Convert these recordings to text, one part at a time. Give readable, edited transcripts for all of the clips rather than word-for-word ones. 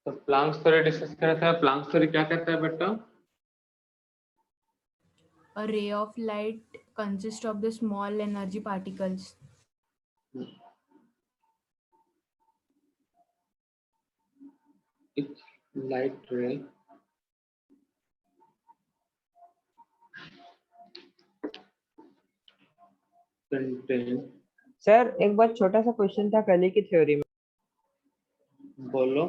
तो planks theory discuss कर रहा था। प्लैंक्स थ्योरी क्या कहता है बेटा? A ray of light consists of the small energy particles. It's light ray contain, sir एक बार छोटा सा क्वेश्चन था कल की थ्योरी में। बोलो।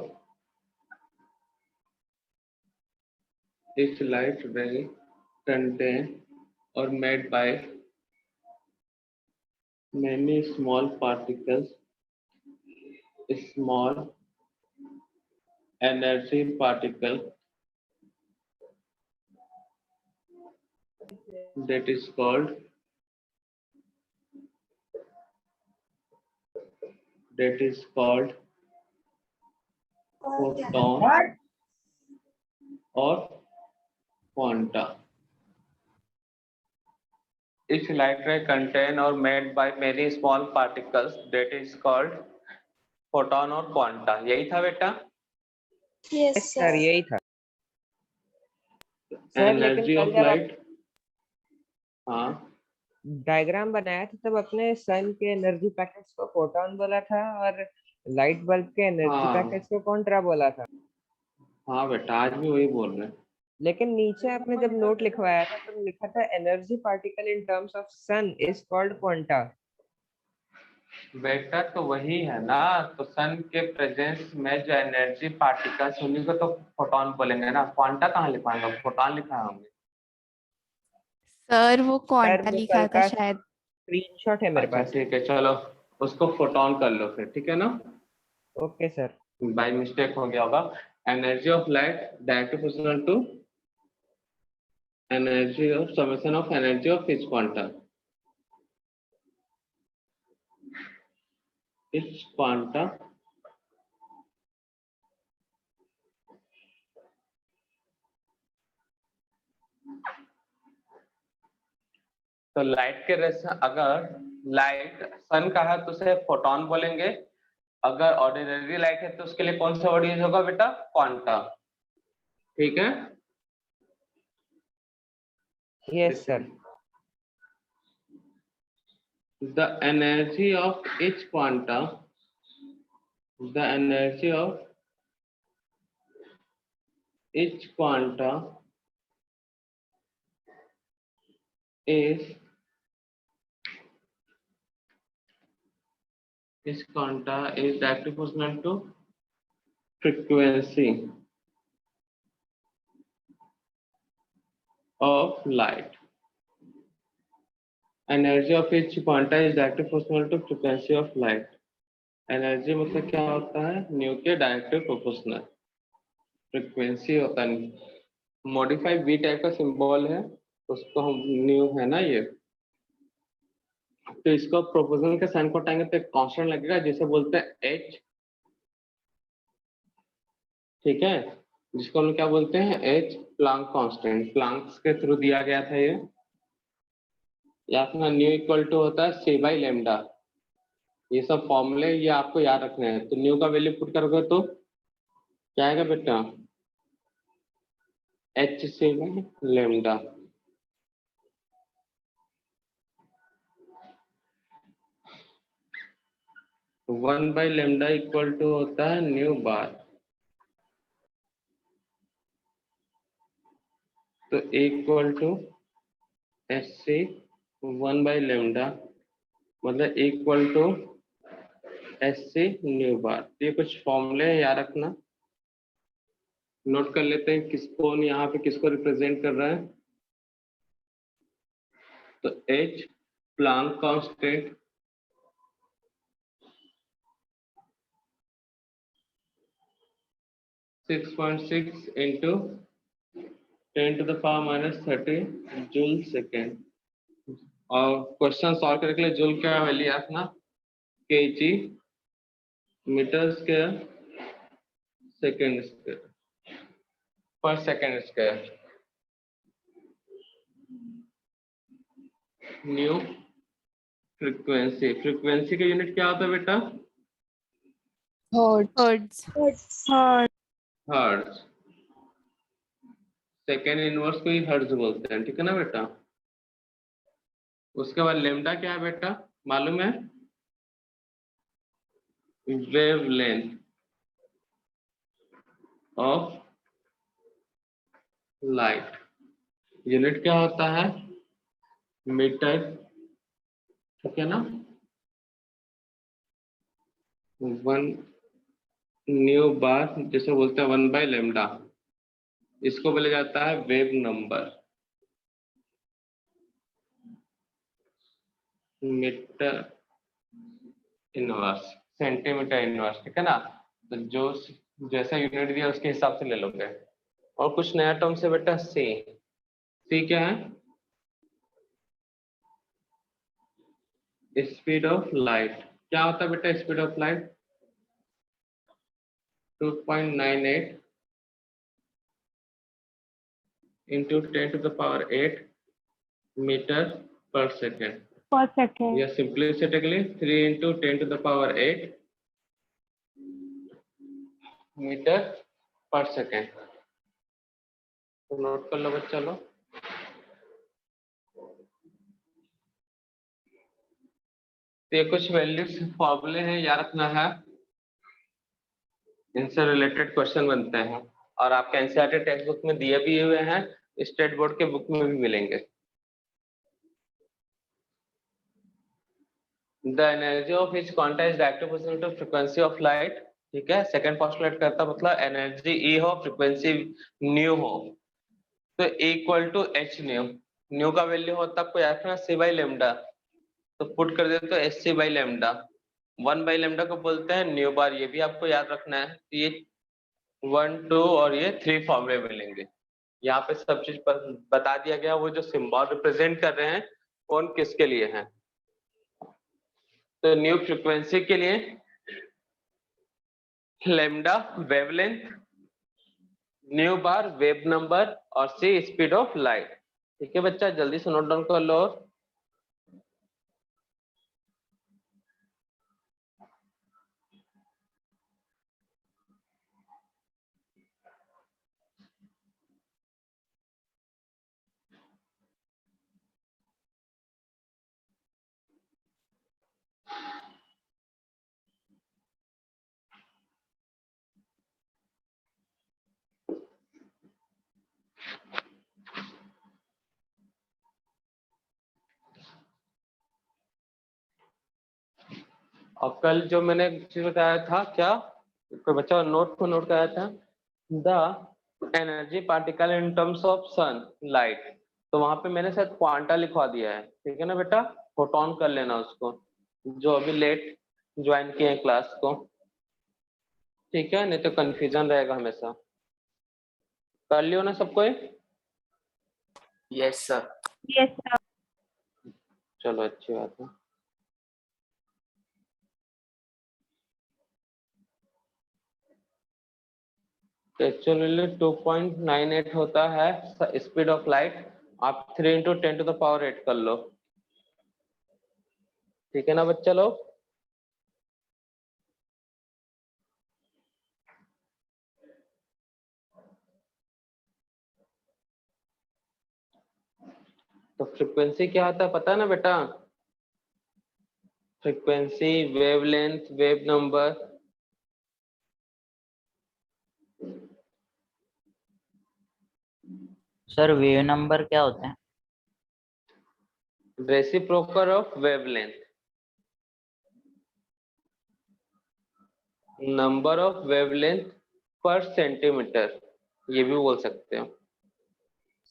It's light ray contain or made by many small particles, small energy particle, that is called photon or quanta. Each light ray contain or made by many small particles, that is called photon or quanta. यही था बेटा? Yes sir यही था sir. Energy लेकिन of कल जब light, हाँ diagram बनाया था तब अपने सन के एनर्जी पैकेट्स को फोटॉन बोला था और लाइट बल्ब के एनर्जी हाँ पैकेट्स को कॉन्ट्रा बोला था। हाँ बेटा, आज भी वही बोल रहे हैं। लेकिन नीचे आपने जब नोट लिखवाया था तब लिखा था energy particle in terms of sun is called quanta. बेटा तो वही है ना, तो सन के प्रेजेंस में जो एनर्जी पार्टिकल्स उन्हीं को तो फोटॉन बोलेंगे ना। क्वांटा कहाँ लिखवाएंगे? फोटॉन लिखा होंगे। सर वो सर क्वांटा वो लिखा कल था का शायद। स्क्रीनशॉट है मेरे अच्छा पास। ठीक है, चलो उसको फोटॉन कर लो फिर, ठीक है ना? Okay sir. बाय मिस्टेक हो गया होगा। Energy of light directly proportional to energy of summation of energy of each quantum. Each quantum तो लाइट के रेस, अगर लाइट सन का है तो उसे फोटॉन बोलेंगे। अगर ऑर्डिनरी लाइट है तो उसके लिए कौन सा वर्ड यूज होगा बेटा? क्वांटा। ठीक है? Yes sir. The energy of each quantum, the energy of each quantum is directly proportional to frequency of light. Energy of each quantum is directly proportional to frequency of light. Energy मतलब क्या होता है? New के directly proportional. Frequency होता है, modified we type का symbol है, उसको हम न्यू है ना ये। तो इसको प्रोपोर्शनल के साइन को हटाएंगे तो एक कांस्टेंट लगेगा जिसे बोलते हैं एच। ठीक है? जिसको हम क्या बोलते हैं? H Planck constant. प्लांक्स के थ्रू दिया गया था ये। या अपना न्यू इक्वल टू होता है सी बाई लेमडा। ये सब फॉर्मूले ये आपको याद रखने हैं। तो न्यू का वैल्यू पुट करोगे तो क्या आएगा बेटा? H C by lambda. One by lambda equal to होता है न्यू बार। तो equal to H C one by lambda, मतलब equal to H C nu bar. ये कुछ फॉर्मूले हैं, याद रखना। नोट कर लेते हैं किसको यहाँ पे किसको रिप्रेजेंट कर रहा है। तो H Planck constant, 6.6 into 10 to the power minus 30 joule second. और क्वेश्चन सॉल्व करने के लिए जूल का वैल्यू रखना KG metre square second square per second square. Nu frequency, frequency का यूनिट क्या होता है बेटा? हर्ट्ज। हर्ट्ज, सेकेंड इनवर्स को ही हर्ट्ज बोलते हैं, ठीक है ना बेटा। उसके बाद लेमडा क्या है बेटा, मालूम है, वेवलेंथ ऑफ लाइट, यूनिट क्या होता है, मीटर, ठीक है ना। वन न्यू बार जैसे बोलते हैं 1/λ, इसको बोला जाता है wave number, metre inverse, centimetre inverse, ठीक है ना। तो जो जैसा यूनिट दिया उसके हिसाब से ले लोगे। और कुछ नया टर्म से बेटा, सी क्या है, स्पीड ऑफ लाइट। क्या होता है बेटा speed of light, 2.98 into 10 to the power 8 metre per second, per second. या simplistically 3 into 10 to the power 8 metre per second. तो नोट कर लो बच्चा लोग। तो ये कुछ वैल्यूज फॉर्मूले हैं, याद रखना है, इनसे रिलेटेड क्वेश्चन बनते हैं और आपके एनसीईआरटी टेक्स्ट बुक में दिए भी हुए हैं, स्टेट बोर्ड के बुक में भी मिलेंगे। The energy of each quanta is directly proportional to frequency of light, ठीक है। सेकंड पोस्टुलेट करता मतलब एनर्जी ई हो, फ्रीक्वेंसी न्यू हो, तो equal to H nu, nu का वैल्यू होता है आपको याद रखना c/λ, तो पुट कर देते तो sc/λ, 1/λ को बोलते हैं न्यू बार, ये भी आपको याद रखना है। तो ये 1 2 और ये 3 फॉर्मूले मिलेंगे। यहाँ पे सब चीज बता दिया गया, वो जो सिंबल रिप्रेजेंट कर रहे हैं कौन किसके लिए हैं। तो न्यू फ्रीक्वेंसी के लिए लैम्डा वेवलेंथ, न्यू बार वेव नंबर और सी स्पीड ऑफ लाइट, ठीक है बच्चा, जल्दी से नोट डाउन कर लो। और कल जो मैंने चीज बताया था, क्या कोई बच्चा नोट को नोट कराया था, the energy particle in terms of sun light, तो वहां पे मैंने शायद क्वांटा लिखवा दिया है, ठीक है ना बेटा, फोटोन कर लेना उसको, जो अभी लेट ज्वाइन किए हैं क्लास को, ठीक है, नहीं तो कंफ्यूजन रहेगा हमेशा। कर लियो ना सबको ये? Yes sir. Yes, sir. चलो अच्छी बात है। एक्चुअली 2.98 होता है स्पीड ऑफ लाइट, आप 3 into 10 to the power 8 कर लो, ठीक है ना बच्चा लोग। तो फ्रीक्वेंसी क्या होता है पता है ना बेटा, frequency, wavelength, wave number, sir wave number क्या होता है? Reciprocal of wavelength, number of wavelength पर सेंटीमीटर, ये भी बोल सकते हो।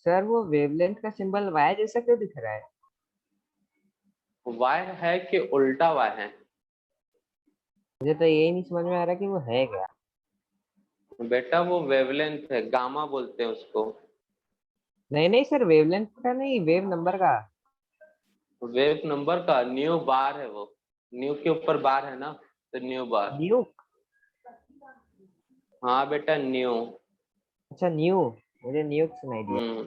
सर वो वेवलेंथ का सिंबल वाई जैसा क्यों दिख रहा है? वाई है कि उल्टा वाई है? मुझे तो यही नहीं समझ में आ रहा कि वो है क्या। बेटा वो वेवलेंथ है, गामा बोलते हैं उसको। नहीं नहीं सर, वेवलेंथ का नहीं, वेव नंबर का। वेव नंबर का न्यू बार है, वो न्यू के ऊपर बार है ना, तो न्यू बार। न्यू? हाँ बेटा न्यू। अच्छा न्यू, मुझे न्यू सुनाई दिया।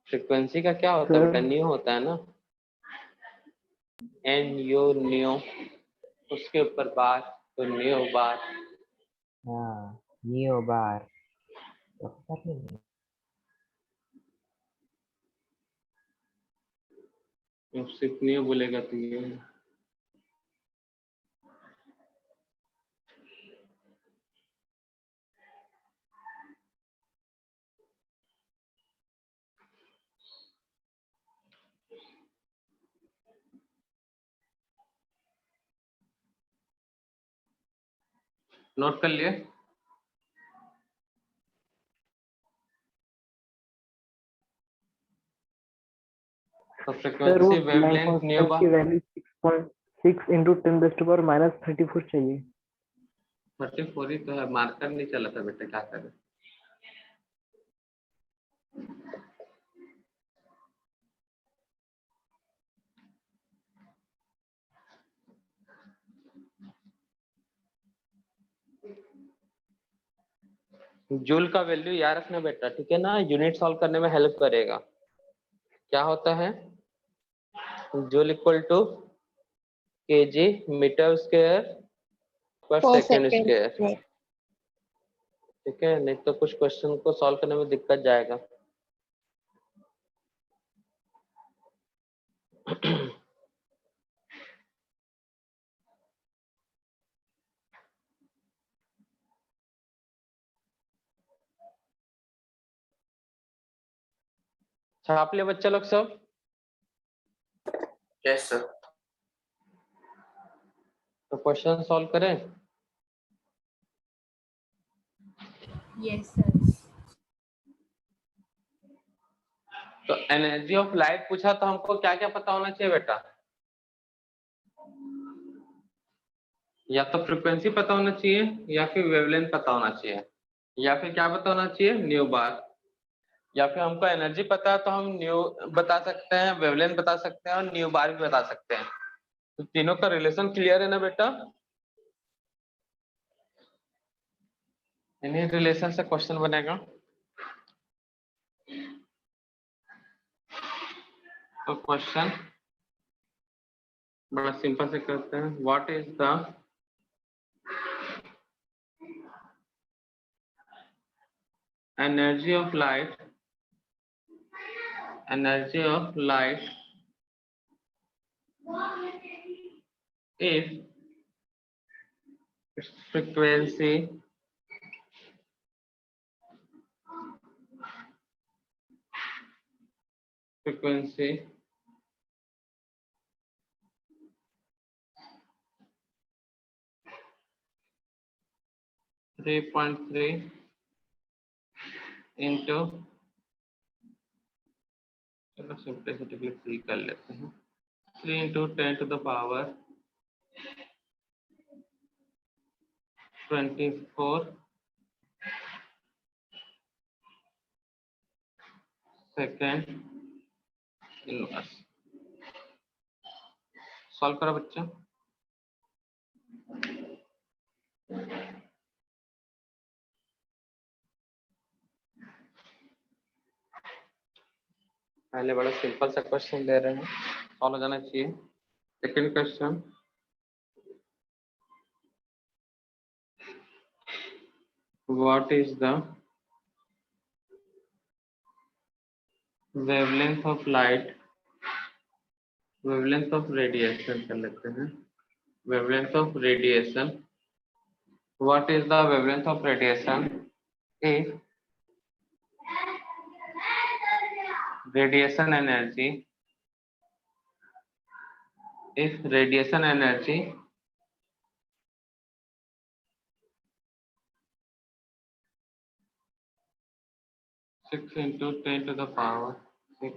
फ्रीक्वेंसी का क्या होता है बेटा, न्यू होता है ना, एन यू न्यू, उसके ऊपर बार, तो न्यू बार हाँ, नियो बार तो पता नहीं। अब सिर्फ न्यू बोलेगा तो ये नोट कर लिए। तो सर वो frequency blank wavelength new constant की बार वैल्यू 6.6 इंटू 10⁻34 चाहिए। 34 ही तो है, मार्कर नहीं चला था बेटा, क्या करें। जूल का वैल्यू याद रखना बेटा, ठीक है ना, यूनिट सॉल्व करने में हेल्प करेगा। क्या होता है joule equal to kg metre square per second square, ठीक है, नहीं तो कुछ क्वेश्चन को सॉल्व करने में दिक्कत जाएगा। छाप लिया बच्चा लोग सब? Yes sir. तो क्वेश्चन सॉल्व करें। Yes, sir. तो एनर्जी ऑफ लाइट पूछा तो हमको क्या क्या पता होना चाहिए बेटा? या तो फ्रीक्वेंसी पता होना चाहिए, या फिर वेवलेंथ पता होना चाहिए, या फिर क्या पता होना चाहिए, न्यू बार, या फिर हमको एनर्जी पता है तो हम न्यू बता सकते हैं, वेवलेंथ बता सकते हैं और न्यू बार भी बता सकते हैं। तो तीनों का रिलेशन क्लियर है ना बेटा? इन्हीं रिलेशन से क्वेश्चन बनेगा। तो क्वेश्चन बड़ा सिंपल से करते हैं। What is the energy of light if its frequency frequency 3.3 into, चलो सिंपलिसिटी के लिए 3 कर लेते हैं, 3 into 10 to the power 24 second inverse. Solve करो बच्चा। पहले बड़ा सिंपल सा क्वेश्चन दे रहे हैं, सॉल्व हो जाना चाहिए। Second question, what is the wavelength of light, wavelength of radiation कर लेते हैं, wavelength of radiation, what is the wavelength of radiation if radiation energy, if radiation energy six into 10 to the power 6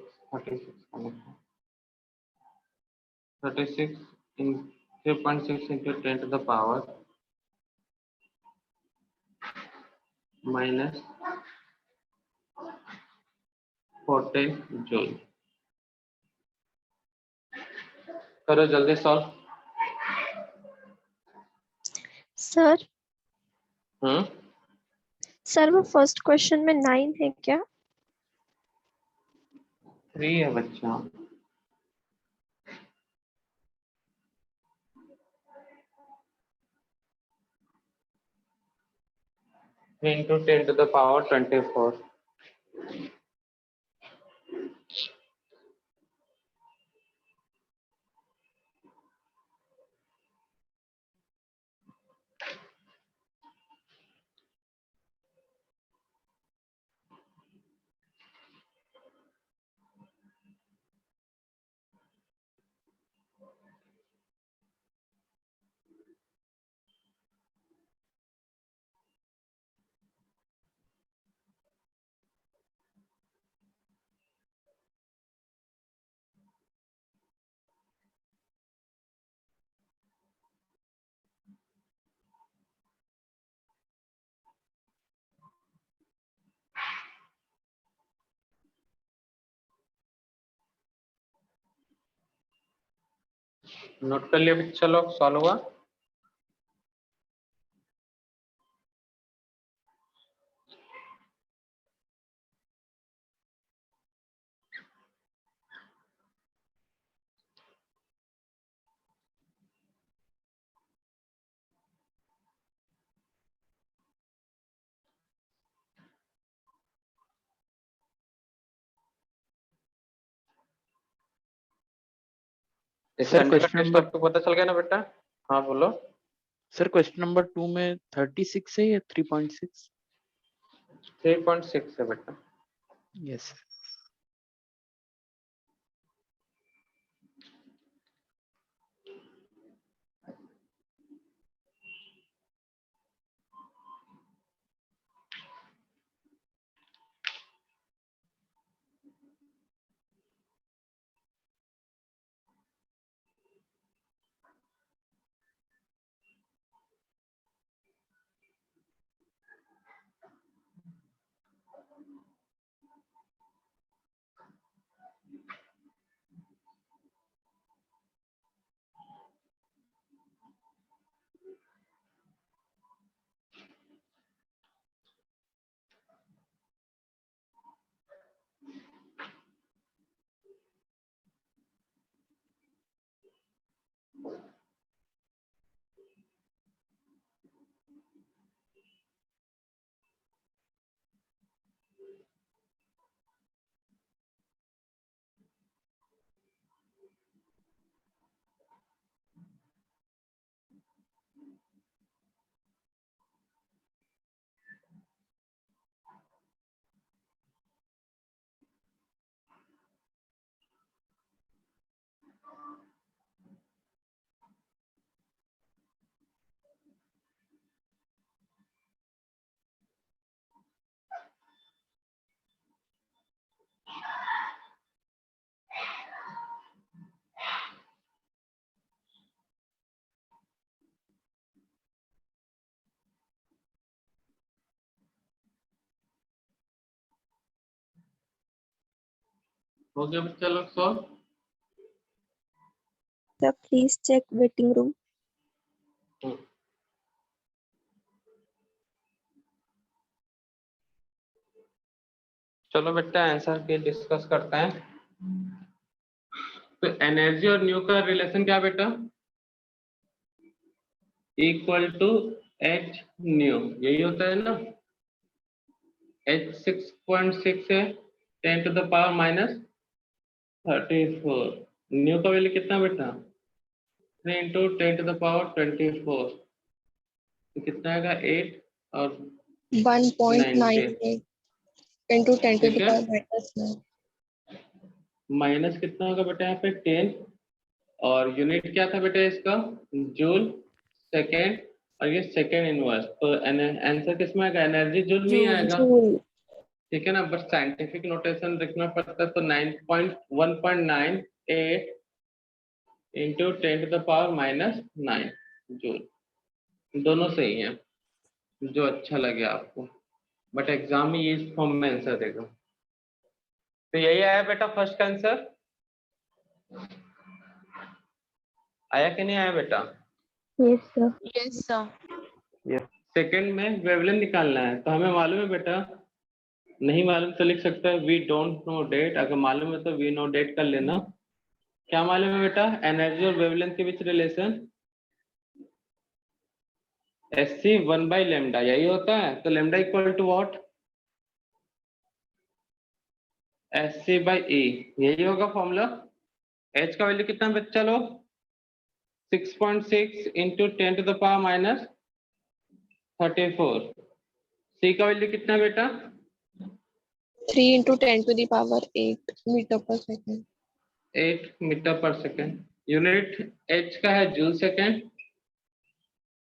36 in 3.6 into 10 to the power minus 40 joule. करो जल्दी solve. Sir हम्म, sir वो first question में 9 है क्या? 3 है बच्चा। 3 into 10 to the power 24. Note कर लिया बच्चा लोग, सॉल्व हुआ? सर संडे का क्वेश्चन टेस्ट नंबर आपको पता चल गया ना बेटा? हाँ बोलो। सर क्वेश्चन नंबर 2 में 36 है या 3.6? 3.6 है बेटा। यस। हो गया बच्चा लोग solve? Sir, please check waiting room. चलो बेटा आंसर के डिस्कस करते हैं। तो एनर्जी और न्यू का रिलेशन क्या बेटा? इक्वल टू एच न्यू, यही होता है ना। एच 6.6 है, 10 to the power minus 34। Nu का वैल्यू कितना बेटा? 3 into 10 to the power 24। तो कितना आएगा? 8 और 1.98 into 10 to ठीक the है। power minus 9. माइनस कितना होगा बेटा यहाँ पे? 10। और यूनिट क्या था बेटा इसका? जूल सेकेंड, और ये सेकेंड इनवर्स। तो आंसर किसमें आएगा? एनर्जी जूल में ही Joule. आएगा, Joule. ठीक है ना। बस साइंटिफिक नोटेशन लिखना पड़ता है। तो 1.98 into 10 to the power minus 9 joule. दोनों सही है, जो अच्छा लगे आपको, बट एग्जाम में ये इस फॉर्म में आंसर देगा। तो यही आया बेटा फर्स्ट आंसर। आया कि नहीं आया बेटा? Yes, sir. Yes, sir. Second में वेवलेंथ निकालना है। तो हमें मालूम है बेटा, नहीं मालूम तो लिख सकते हैं वी डोंट नो डेट। अगर मालूम है तो वी नो डेट कर लेना। क्या मालूम है बेटा? एनर्जी और वेवलेंथ के बीच रिलेशन SC 1/λ यही होता है, तो lambda equal to what? SC/E, यही होगा फॉर्मूला। H का वैल्यू कितना बच्चा लोग? 6.6 इंटू 10⁻34। C का वैल्यू कितना बेटा? 3 into 10⁸ meter per second. 8 metre per second. Unit H का है जूल सेकेंड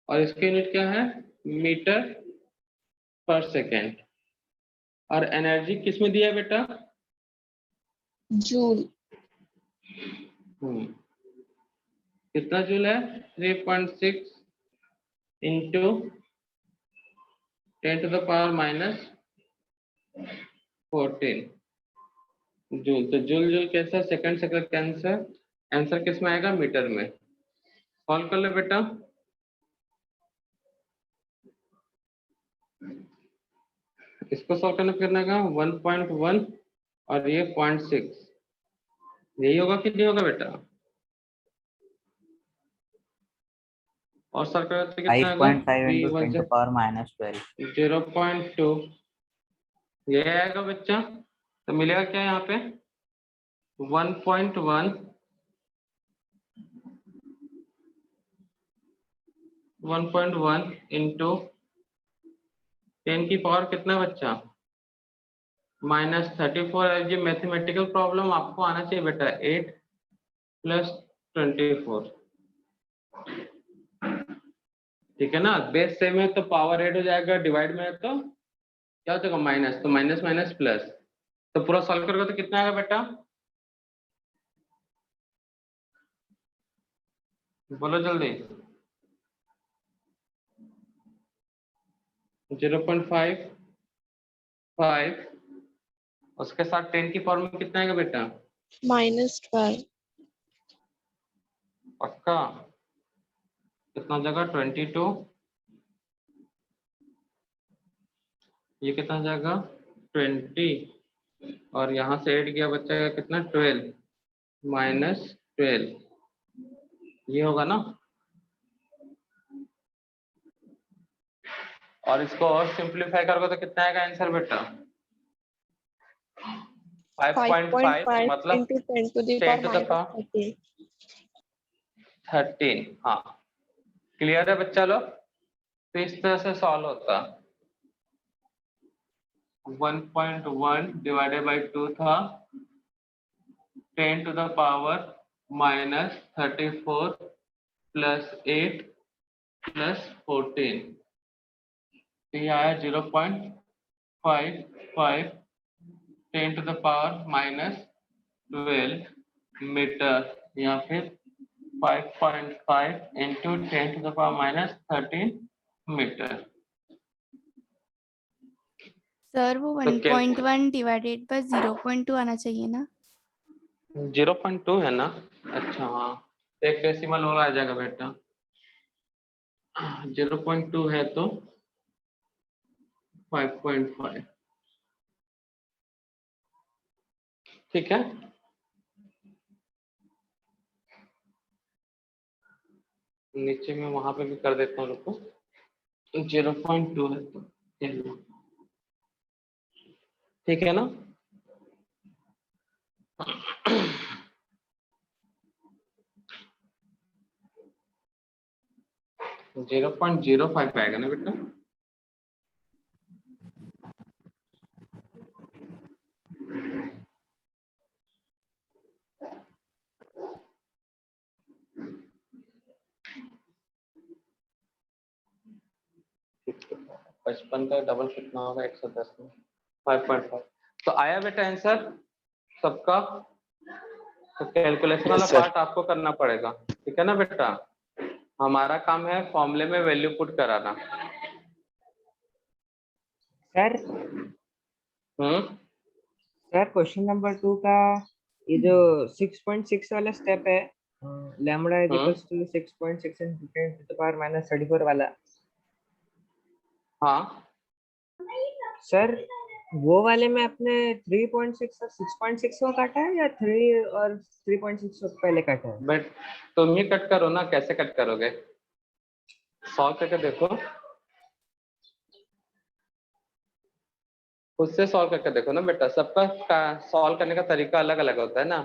और इसकी यूनिट क्या है? Metre per second. और एनर्जी किस में दिया है बेटा? Joule. कितना जूल है? 3.6 इंटू 10⁻14 जूल। तो जूल जूल कैसा? सेकंड सेकंड कैंसर, आंसर किस में आएगा? मीटर में। सॉल्व कर लो बेटा। इसको सॉल्व करने फिरने का 1.1 और ये 0.6, यही होगा कि नहीं होगा बेटा? और सर करो तो कितना होगा? 5.5 into 10⁻12। 0.2, ये आएगा बच्चा। तो मिलेगा क्या यहाँ पे? 1.1 इंटू 10 की पावर कितना बच्चा? -34। ये मैथमेटिकल प्रॉब्लम आपको आना चाहिए बेटा। 8 + 24, ठीक है ना? बेस सेम है तो पावर 8 हो जाएगा, डिवाइड में है तो क्या हो जाएगा? माइनस। तो माइनस माइनस प्लस, तो पूरा सॉल्व करोगे तो कितना आएगा बेटा? बोलो जल्दी। 0.55, उसके साथ 10 की पावर में कितना आएगा बेटा? -12. पक्का? कितना जगह? 22। ये कितना जाएगा? 20, और यहाँ से 8 गया, बच्चा कितना? 12 -12, ये होगा ना? और इसको और सिंप्लीफाई करोगे तो कितना आएगा आंसर बेटा? 5.5 मतलब into 10⁻13. 13। हाँ, क्लियर है बच्चा लोग? तो इस तरह से सॉल्व होता। 1.1 डिवाइडेड बाई 2 था, 10⁻34 + 8 + 14, तो ये आया 0.55 10⁻12 मीटर, या फिर 5.5 इंटू 10⁻13 मीटर। सर वो तो 1.1 डिवाइडेड बाय 0.2 आना चाहिए ना? 0.2 है ना? अच्छा हाँ, एक डेसिमल और आ जाएगा बेटा। 0.2 है तो 5.5, ठीक है। नीचे में वहां पे भी कर देता हूँ, रुको। 0.2 है तो ठीक है ना? तो 0.05 आएगा ना बेटा? पचपन का डबल कितना होगा? 110 में 5.5। तो आया बेटा आंसर सबका? तो कैलकुलेशन वाला पार्ट आपको करना पड़ेगा, ठीक है ना बेटा? हमारा काम है फॉर्मूले में वैल्यू पुट कराना। सर सर क्वेश्चन नंबर 2 का ये जो 6.6 वाला स्टेप है, lambda is equals to 6.6 into 10⁻34 वाला। हाँ सर वो वाले में अपने 3.6 और 6.6 को काटा है या 3 और 3.6 को पहले काटा है? बट तुम ही कट करो ना, कैसे कट करोगे? सॉल्व करके देखो। उससे सॉल्व करके देखो ना बेटा, सबका सॉल्व करने का तरीका अलग अलग होता है ना।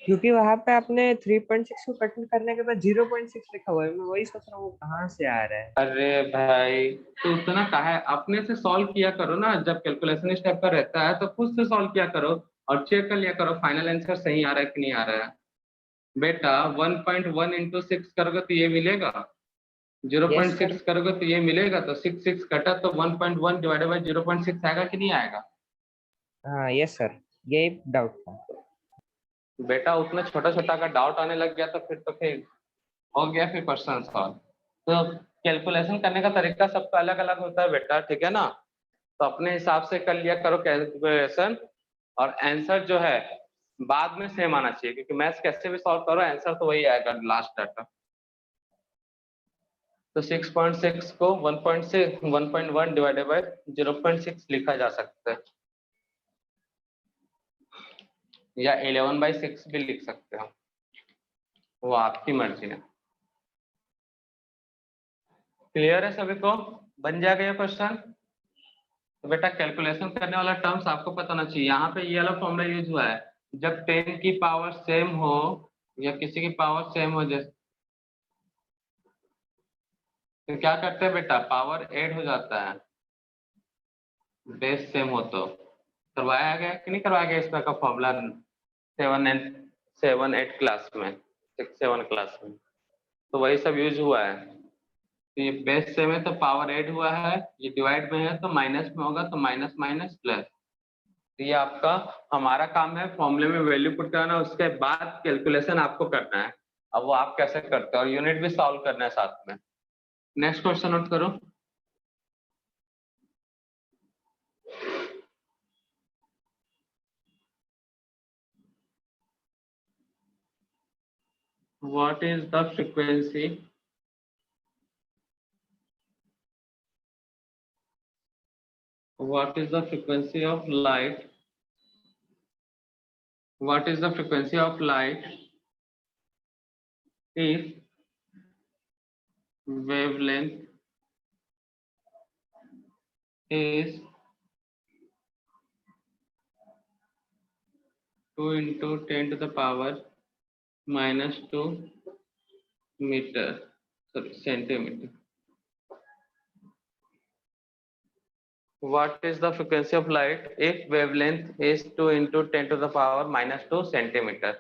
क्योंकि वहां पे आपने 3.6 को कट करने के बाद 0.6 लिखा हुआ है, मैं वही सोच रहा हूँ वो कहाँ से आ रहा है। अरे भाई तो उतना कहा है, अपने से सॉल्व किया करो ना, जब कैलकुलेशन स्टेप पर रहता है तो खुद से सॉल्व किया करो और चेक कर लिया करो फाइनल आंसर सही आ रहा है कि नहीं आ रहा है। बेटा 1.1 इंटू 6 करोगे तो ये मिलेगा, यस सर। 0.6 करोगे तो ये मिलेगा, तो 6 कटा तो 1.1 डिवाइडेड बाई 0.6 आएगा कि नहीं आएगा। हाँ यस सर, यही डाउट था। बेटा उतना छोटा छोटा का डाउट आने लग गया तो फिर हो गया फिर क्वेश्चन सॉल्व। तो कैलकुलेशन करने का तरीका सबका अलग अलग होता है बेटा, ठीक है ना। तो अपने हिसाब से कर लिया करो कैलकुलेशन, और आंसर जो है बाद में सेम आना चाहिए, क्योंकि मैथ्स कैसे भी सॉल्व करो आंसर तो वही आएगा लास्ट डाटा। तो 6.6 को 1.1 डिवाइडेड बाय 0.6 लिखा जा सकता है, या 11/6 भी लिख सकते हो, वो आपकी मर्जी है। क्लियर है सभी को, बन जाएगा ये क्वेश्चन। तो बेटा कैलकुलेशन करने वाला टर्म्स आपको पता होना चाहिए। यहाँ पे ये वाला फॉर्मूला यूज हुआ है, जब 10 की पावर सेम हो या किसी की पावर सेम हो, जैसे तो क्या करते हैं बेटा, पावर ऐड हो जाता है बेस सेम हो तो। करवाया गया कि नहीं करवाया गया इस तरह का फॉर्मूला 7 8 क्लास में, 6 7 क्लास में, तो वही सब यूज हुआ है। तो ये बेस सेम है तो पावर ऐड हुआ है, ये डिवाइड में है तो माइनस में होगा, तो माइनस माइनस प्लस। तो ये आपका हमारा काम है फॉर्मूले में वैल्यू पुट करना, उसके बाद कैलकुलेशन आपको करना है। अब वो आप कैसे करते हो, और यूनिट भी सॉल्व करना है साथ में। नेक्स्ट क्वेश्चन नोट करो। What is the frequency of light? What is the frequency of light if wavelength is 2 into 10 to the power minus 2 centimeter? What is the frequency of light if wavelength is 2 into 10 to the power minus 2 centimeter?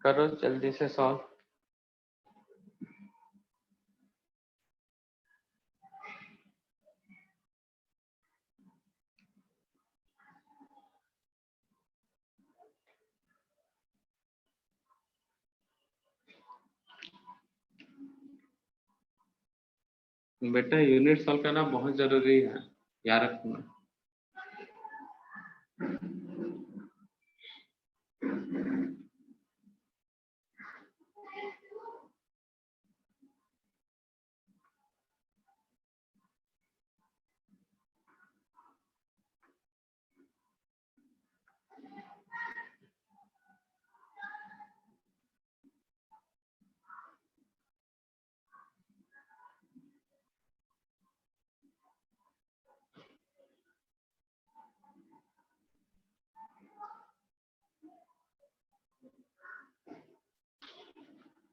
करो जल्दी से solve. बेटा unit solve करना बहुत जरूरी है, याद रखना।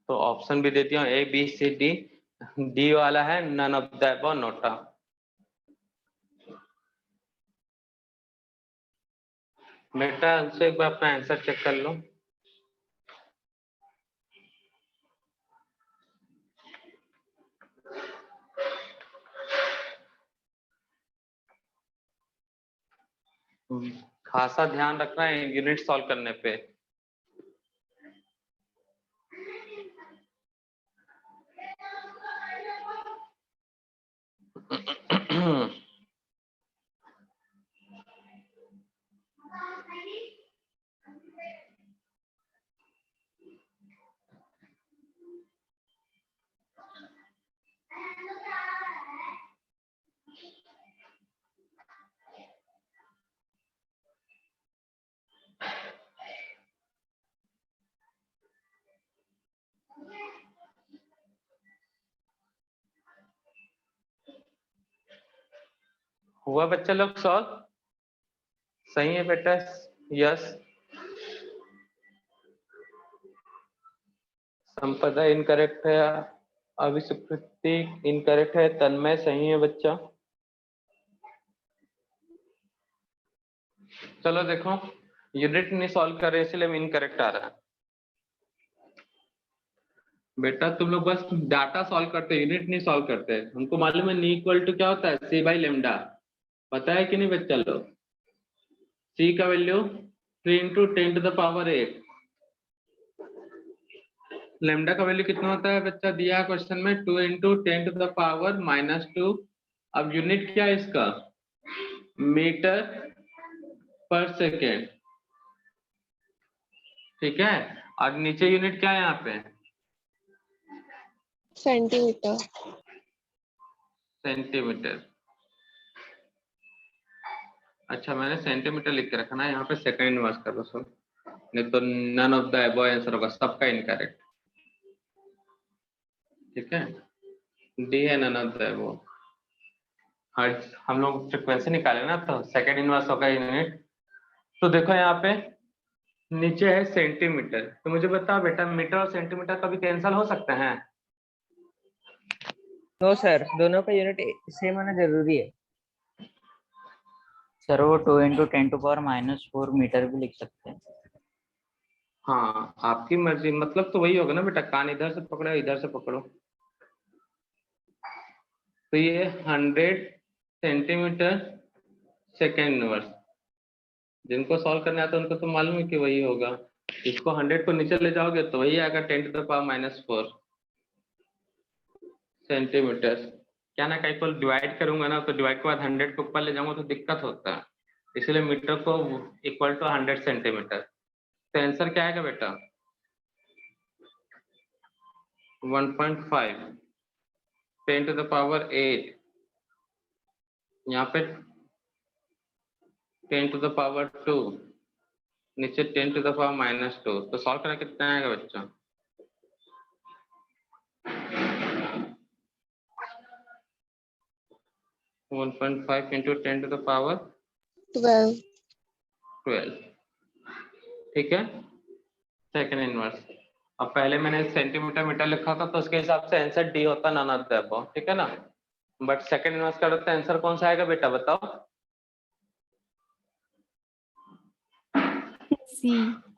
तो ऑप्शन भी देती हूँ, A B C D, D वाला है none of the above NOTA. बेटा उनसे एक बार अपना आंसर चेक कर लो। खासा ध्यान रखना है यूनिट सॉल्व करने पे। हुआ बच्चा लोग सॉल्व? सही है बेटा, यस। संपदा इनकरेक्ट है, अभिसुकृति इनकरेक्ट है, तन्मय सही है बच्चा। चलो देखो, यूनिट नहीं सॉल्व कर रहे इसलिए इनकरेक्ट आ रहा है। बेटा तुम लोग बस डाटा सॉल्व करते, यूनिट नहीं सॉल्व करते। हमको मालूम है नी इक्वल टू क्या होता है, सी बाई लेमडा। पता है कि नहीं बच्चा लोग? सी का value 3 into 10 to the power 8। Lambda का वैल्यू कितना होता है बच्चा, दिया क्वेश्चन में 2 इंटू 10 टू द पावर -2। अब यूनिट क्या है इसका, मीटर पर सेकेंड, ठीक है। और नीचे यूनिट क्या है यहाँ पे, सेंटीमीटर। सेंटीमीटर। अच्छा मैंने सेंटीमीटर लिख के रखा ना, यहाँ पे सेकंड इनवर्स कर दो सर, नहीं तो none of the above answer होगा, सबका इनकरेक्ट। ठीक है, डी है नन ऑफ द अबव। हाँ हम लोग फ्रीक्वेंसी निकाले ना, तो सेकंड इनवर्स होगा यूनिट। तो देखो यहाँ पे नीचे है सेंटीमीटर, तो मुझे बताओ बेटा मीटर और सेंटीमीटर कभी कैंसिल हो सकते हैं? नो सर, दोनों का यूनिट सेम होना जरूरी है। सर वो 2 इंटू 10 टू पावर -4 मीटर भी लिख सकते हैं। हाँ आपकी मर्जी, मतलब तो वही होगा ना बेटा, कान इधर से पकड़ो इधर से पकड़ो। तो ये 100 सेंटीमीटर सेकेंड इनवर्स, जिनको सॉल्व करना आता है उनको तो मालूम है कि वही होगा। इसको 100 को नीचे ले जाओगे तो वही आएगा 10 टू द पावर -4 सेंटीमीटर। क्या ना, कहीं पर डिवाइड करूंगा ना, तो डिवाइड के बाद 100 को ऊपर ले जाऊंगा तो दिक्कत होता है, इसलिए मीटर को इक्वल टू 100 सेंटीमीटर। तो आंसर क्या आएगा बेटा, 1.5 10 टू द पावर 8, यहाँ पे 10 टू द पावर 2, नीचे 10 टू द पावर -2। तो सॉल्व करना कितना आएगा बच्चा, 1.5 इंटू 10 टू द पावर 12। ठीक है, सेकंड इनवर्स। अब पहले मैंने सेंटीमीटर मीटर लिखा था, तो उसके हिसाब से आंसर डी होता नन ऑफ द अबव, ठीक है ना। बट सेकंड इनवर्स का तो आंसर कौन सा आएगा बेटा बताओ, सी।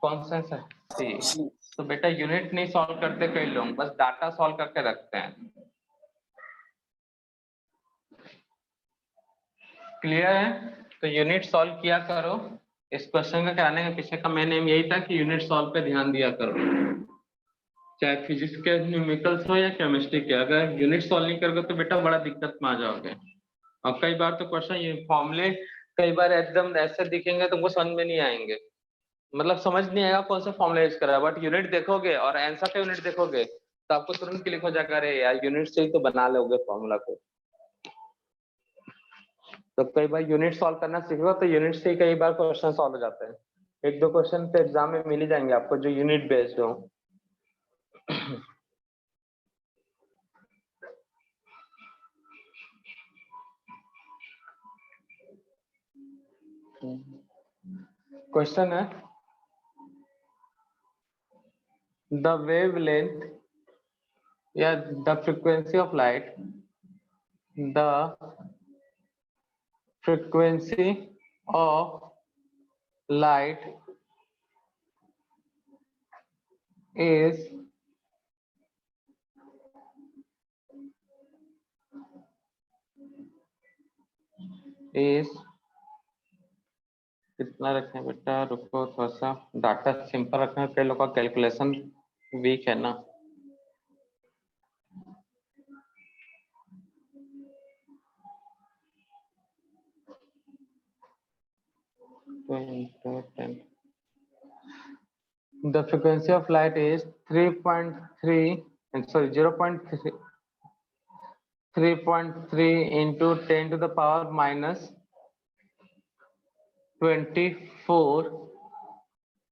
कौन सा आंसर, सी। तो बेटा यूनिट नहीं सॉल्व करते कई लोग, बस डाटा सॉल्व करके रखते हैं। क्लियर है? तो यूनिट सॉल्व किया करो। इस क्वेश्चन का कराने के पीछे का मेन एम यही था कि यूनिट सॉल्व पे ध्यान दिया करो, चाहे फिजिक्स के न्यूमेरिकल्स हो या केमिस्ट्री के। अगर यूनिट सॉल्व नहीं करोगे तो बेटा बड़ा दिक्कत में आ जाओगे। और कई बार तो क्वेश्चन ये फॉर्मूले कई बार एकदम ऐसे दिखेंगे तुमको समझ में नहीं आएंगे, मतलब समझ नहीं आएगा कौन सा फॉर्मूला यूज करा है। बट यूनिट देखोगे और आंसर का यूनिट देखोगे तो आपको तुरंत क्लिक हो जाएगा, अरे यार यूनिट से ही तो बना लोगे फॉर्मूला को। तो कई बार यूनिट सॉल्व करना सीखो तो यूनिट से ही कई बार क्वेश्चन सॉल्व हो जाते हैं। एक दो क्वेश्चन तो एग्जाम में मिल ही जाएंगे आपको जो यूनिट बेस्ड हो। क्वेश्चन है, द वेवलेंथ या the frequency of light, the frequency of light is कितना रखें बेटा, रुको थोड़ा सा डाटा सिंपल रखना, कई लोग का कैलकुलेशन वीक है ना। The frequency of light is 3.3 sorry 0.3 3.3 into 10 to the power -24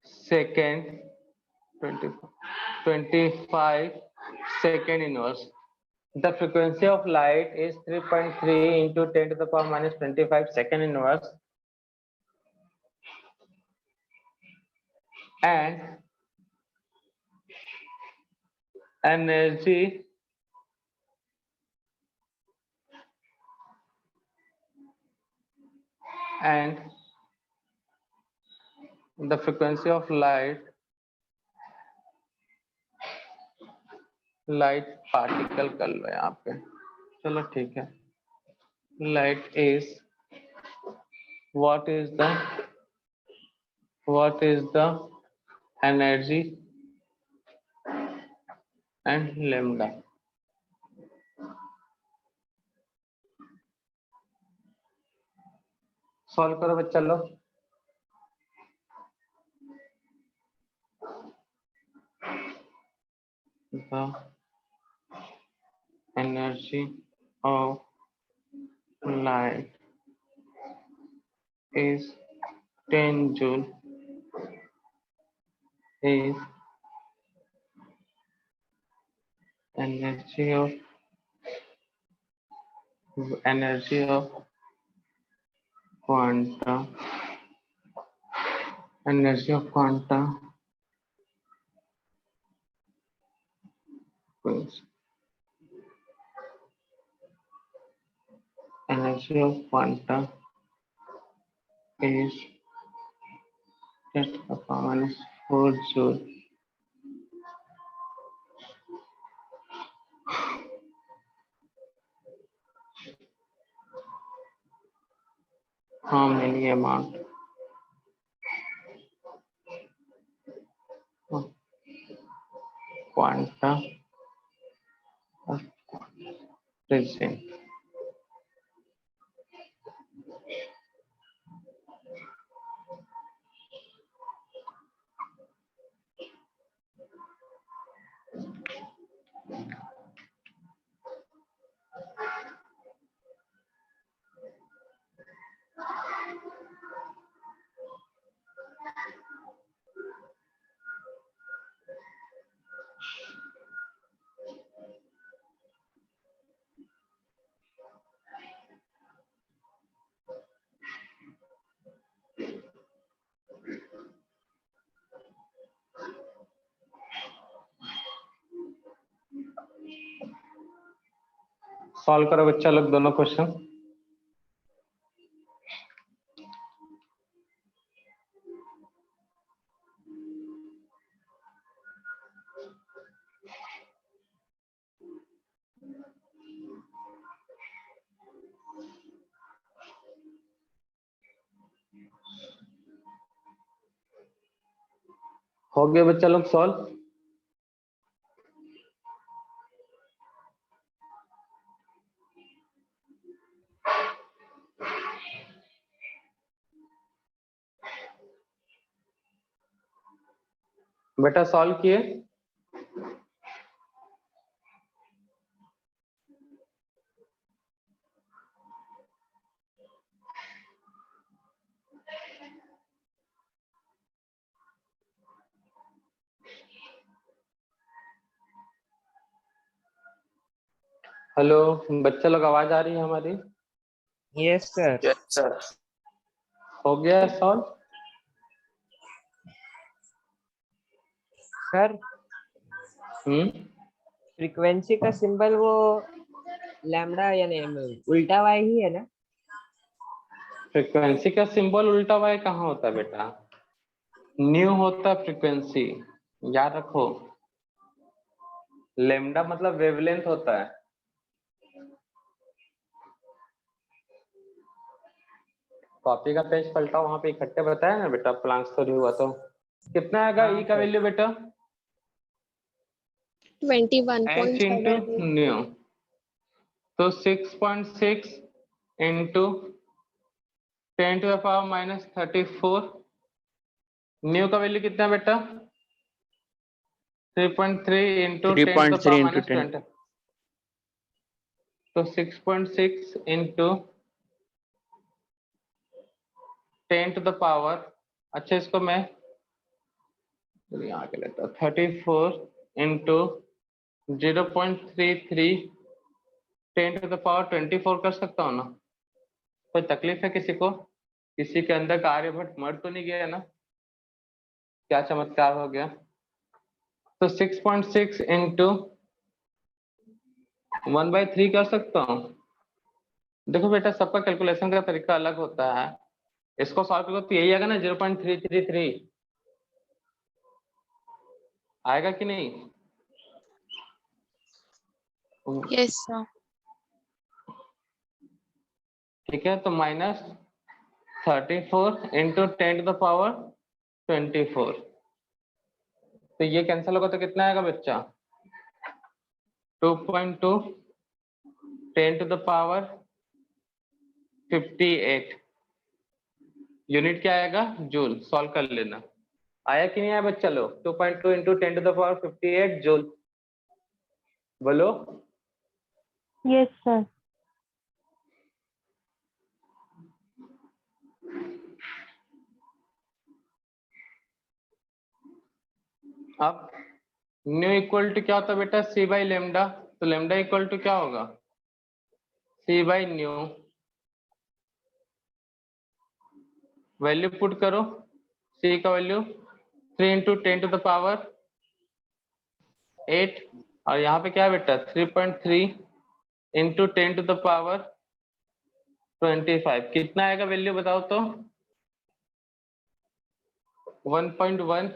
second 25 second inverse। The frequency of light is 3.3 into 10 to the power minus 25 second inverse, and energy and the frequency of light particle कर लो यहाँ पे, चलो ठीक है. Light is what is the energy and lambda. Solve करो बच्चा लोग. The energy of light is 10 joule is energy of quantum energy of quantum is 10 to the power minus 4 joule. How many amount? Quantum of present. Solve करो बच्चा लोग दोनों question. हो गया बच्चा लोग सॉल्व. बेटा सॉल्व किए. हेलो बच्चा लोग, आवाज आ रही है हमारी? Yes sir. हो गया सॉल्व. सर फ्रीक्वेंसी का सिंबल वो लैम्डा यानी उल्टा वाई ही है ना? फ्रीक्वेंसी का सिंबल उल्टा वाई कहाँ होता है बेटा? न्यू होता फ्रीक्वेंसी, याद रखो. लेमडा मतलब वेवलेंथ होता है. कॉपी का पेज पलटा, वहां पे इकट्ठे बताया ना बेटा. प्लांक्स थ्योरी हुआ तो कितना आएगा ई का वैल्यू बेटा? 21.5 h इंटू न्यू. तो 6.6 into 10 to the power minus 34. Nu का वैल्यू कितना बेटा? 3.3 into 10 to the power minus 20. तो 6.6 इंटू 10 टू द पावर, अच्छा इसको मैं यहाँ के लेता हूँ, 34 इंटू 0.33 10 to the power 24 कर सकता हूँ ना? कोई तकलीफ है किसी को? किसी के अंदर का आर्यभट्ट मर तो नहीं गया ना? क्या चमत्कार हो गया? तो 6.6 इंटू 1/3 कर सकता हूँ। देखो बेटा, सबका कैलकुलेशन का तरीका अलग होता है। इसको सॉल्व करो तो यही आएगा ना, 0.333 आएगा कि नहीं? Yes, sir. ठीक है, तो -34 इंटू 10 टू द पावर 24, तो ये कैंसिल होगा तो कितना आएगा बच्चा? 2.2 10 टू द पावर 58 यूनिट क्या आएगा? जूल। सॉल्व कर लेना। आया कि नहीं आया बच्चा लोग? 2.2 into 10 to the power 58 joule. बोलो। Yes sir. अब न्यू इक्वल टू क्या होता है बेटा? C by lambda. तो लेमडा इक्वल टू क्या होगा? C by nu. Value put करो। सी का value 3 into 10 to the power 8, और यहाँ पे क्या है बेटा? 3.3 इंटू 10 टू द पावर 25। कितना आएगा वैल्यू बताओ तो? 1.1।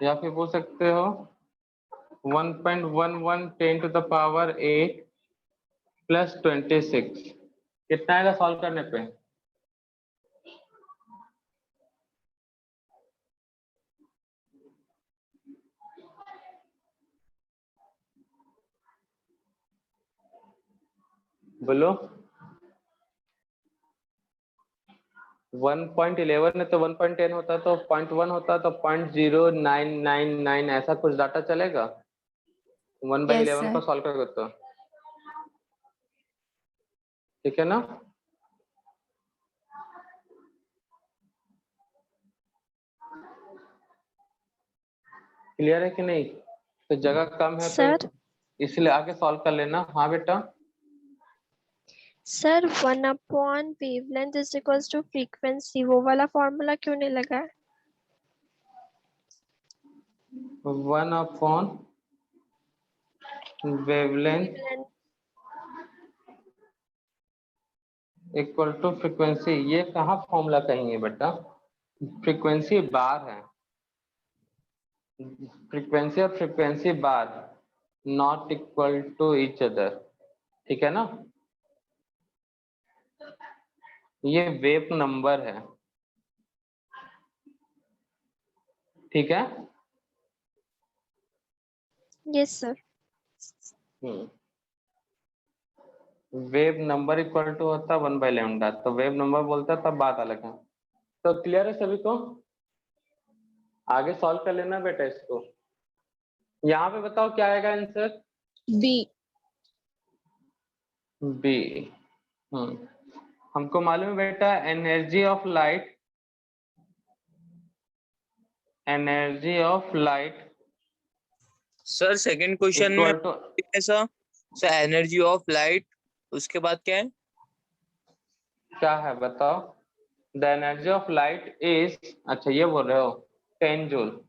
या फिर बोल सकते हो 1.11 10 टू द पावर 8 प्लस 26। कितना आएगा सॉल्व करने पे? बोलो। 1.11 है तो 1.10 होता तो 0.1 होता तो 0.0999 ऐसा कुछ डाटा चलेगा 1/11 sir. को सॉल्व करोगे तो। ठीक है ना? क्लियर है कि नहीं? तो जगह कम है Sir, तो इसलिए आगे सॉल्व कर लेना। हाँ बेटा। sir, 1 upon wavelength is equals to frequency, वो वाला फॉर्मूला क्यों नहीं लगा है? 1 upon wavelength Wavelength, equal to frequency. ये कहाँ फॉर्मूला कहेंगे बेटा? फ्रीक्वेंसी बार है। फ्रीक्वेंसी और frequency bar not equal to each other. ठीक है ना? ये वेव नंबर है। ठीक है? yes sir. Wave number equal to होता 1/λ, तो वेव नंबर बोलता तब बात अलग है। तो क्लियर है सभी को? आगे सॉल्व कर लेना बेटा इसको। यहाँ पे बताओ क्या आएगा आंसर? B. बी। हमको मालूम है बेटा energy of light, energy of light sir second question में इक्वल टू ऐसा सर एनर्जी ऑफ लाइट, उसके बाद क्या है? क्या है बताओ? The energy of light is, अच्छा ये बोल रहे हो 10 जूल।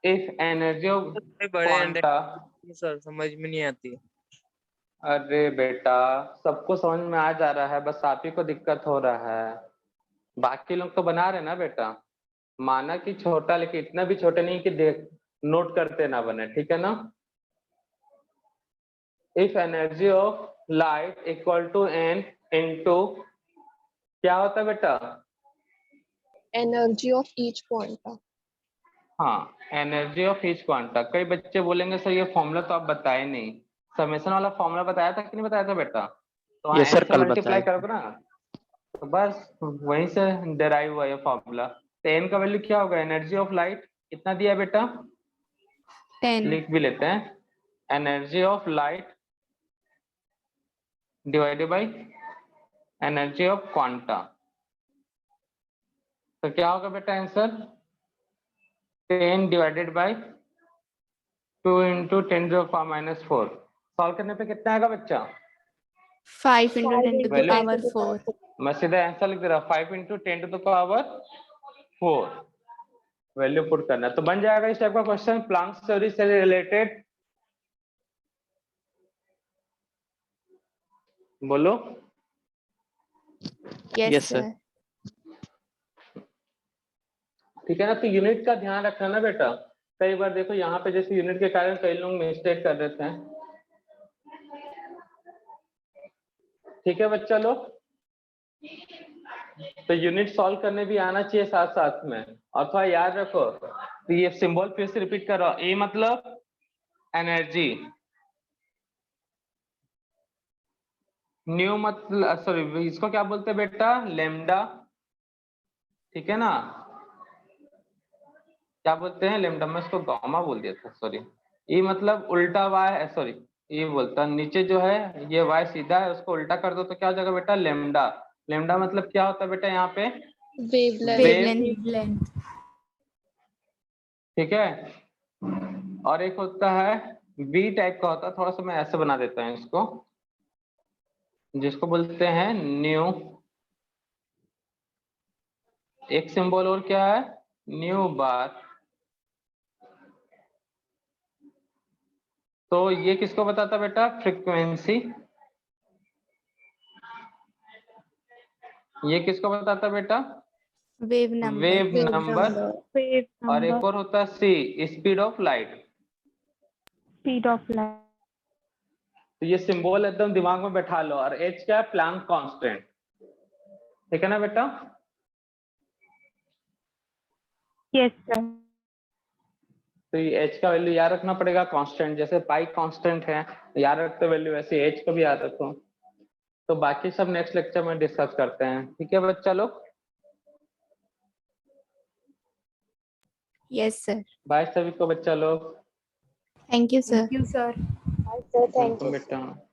इफ एनर्जी ऑफ बड़े क्वांटा, सर समझ में नहीं आती। अरे बेटा सबको समझ में आ जा रहा है, बस आप ही को दिक्कत हो रहा है। बाकी लोग तो बना रहे ना बेटा। माना कि छोटा, लेकिन इतना भी छोटा नहीं कि देख नोट करते ना बने। ठीक है ना? If energy of light equal to N into क्या होता है बेटा? Energy of each quanta. हाँ, एनर्जी ऑफ ईच क्वांटा। कई बच्चे बोलेंगे सर ये फॉर्मूला तो आप बताए नहीं। समेशन वाला फॉर्मूला बताया था कि नहीं बताया था बेटा? तो वहाँ यस सर, n से कल मल्टीप्लाई बताए। करोगे ना, तो बस वहीं से डेराइव हुआ ये फॉर्मूला। तो n का वैल्यू क्या होगा? एनर्जी ऑफ लाइट कितना दिया बेटा? 10. लिख भी लेते हैं। Energy of light divided by energy of quanta. तो क्या होगा बेटा answer? 10 divided by 2 into 10 to the power minus 4 solve करने पे कितना आएगा बच्चा? 5 into 10 to the Value? power 4. मैं सीधा आंसर लिख दे रहा हूँ 5 into 10 to the power 4 value put करना है। तो बन जाएगा इस टाइप का क्वेश्चन प्लैंक्स थ्योरी से रिलेटेड। बोलो। Yes, Yes, sir. sir. ठीक है ना, तो यूनिट का ध्यान रखना ना बेटा। कई बार देखो यहाँ पे जैसे यूनिट के कारण कई लोग मिस्टेक कर देते हैं। ठीक है बच्चा लोग, तो यूनिट सॉल्व करने भी आना चाहिए साथ साथ में। और थोड़ा याद रखो, तो ये सिंबल फिर से रिपीट करो। ए मतलब एनर्जी, न्यू मतलब सॉरी इसको क्या बोलते हैं बेटा? लेमडा। ठीक है ना, क्या बोलते हैं? लेमडा। मैं इसको गामा बोल दिया था, सॉरी। ई मतलब उल्टा वाई है, सॉरी ये बोलता नीचे जो है ये वाई सीधा है, उसको उल्टा कर दो तो क्या हो जाएगा बेटा? लेमडा। लेमडा मतलब क्या होता है बेटा यहाँ पे? Wavelength. Wave- Wavelength. ठीक है। और एक होता है वी टाइप का होता है, थोड़ा सा मैं ऐसे बना देता हूँ इसको, जिसको बोलते हैं न्यू। एक सिंबल और क्या है? Nu bar. तो ये किसको बताता बेटा? फ्रीक्वेंसी। ये किसको बताता बेटा? Wave number. Wave number. Wave और एक number, और होता है C, speed of light. speed of light. तो ये सिंबल एकदम दिमाग में बैठा लो। और एच क्या है? Planck constant. ठीक है ना बेटा? Yes, sir. तो ये एच का वैल्यू याद रखना पड़ेगा कांस्टेंट, जैसे पाई कांस्टेंट है याद रखते वैल्यू, वैसे एच को भी याद रखो। तो बाकी सब नेक्स्ट लेक्चर में डिस्कस करते हैं। ठीक है बच्चा लोग, Yes, sir. बाय सभी को बच्चा लोग। Thank you, sir. Thank you, sir. Welcome बेटा।